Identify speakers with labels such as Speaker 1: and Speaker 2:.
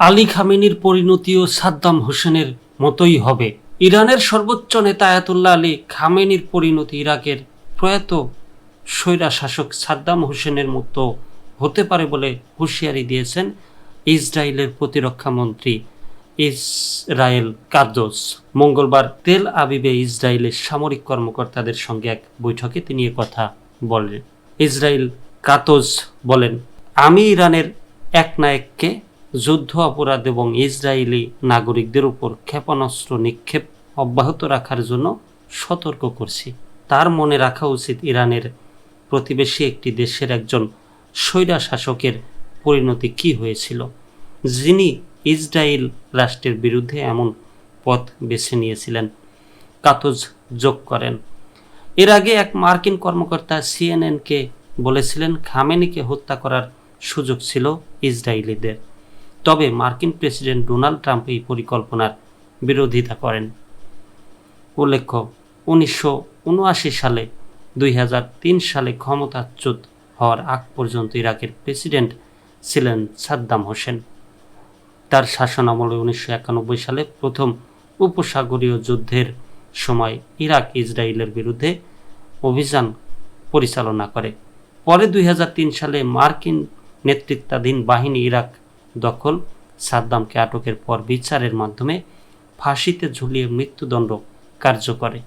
Speaker 1: আলী খামেনির পরিণতিও সাদ্দাম হোসেনের মতোই হবে। ইরানের সর্বোচ্চ নেতা আয়াতুল্লাহ আলী খামেনির পরিণতি ইরাকের প্রয়াত স্বৈরশাসক সাদ্দাম হোসেনের মতো হতে পারে বলে হুঁশিয়ারি দিয়েছেন ইসরায়েলের প্রতিরক্ষা মন্ত্রী ইসরায়েল কাদস। মঙ্গলবার তেল আবিবে ইসরায়েলের সামরিক কর্মকর্তাদের সঙ্গে এক বৈঠকে তিনি কথা বলেন। ইসরায়েল কাদস বলেন, আমি ইরানের একনায়ককে যুদ্ধ অপরাধ এবং ইসরায়েলি নাগরিকদের উপর ক্ষেপণাস্ত্র নিক্ষেপ অব্যাহত রাখার জন্য সতর্ক করছি। তার মনে রাখা উচিত ইরানের প্রতিবেশী একটি দেশের একজন স্বৈরশাসকের পরিণতি কী হয়েছিল, যিনি ইসরায়েল রাষ্ট্রের বিরুদ্ধে এমন পথ বেছে নিয়েছিলেন। কাতজ যোগ করেন, এর আগে এক মার্কিন কর্মকর্তা সিএনএনকে বলেছিলেন খামেনিকে হত্যা করার সুযোগ ছিল ইসরায়েলিদের। তবে মার্কিন প্রেসিডেন্ট ডোনাল্ড ট্রাম্প এই পরিকল্পনার বিরোধিতা করেন। উল্লেখ্য, 1979 সালে 2003 সালে ক্ষমতাচ্যুত হওয়ার আগ পর্যন্ত ইরাকের প্রেসিডেন্ট ছিলেন সাদ্দাম হোসেন। তার শাসনামলে 1991 সালে প্রথম উপসাগরীয় যুদ্ধের সময় ইরাক ইসরায়েলের বিরুদ্ধে অভিযান পরিচালনা করে। পরে 2003 সালে মার্কিন নেতৃত্বাধীন বাহিনী ইরাক দখল, সাদ্দামকে আটকের পর বিচারের মাধ্যমে ফাঁসিতে ঝুলিয়ে মৃত্যুদণ্ড কার্যকরে।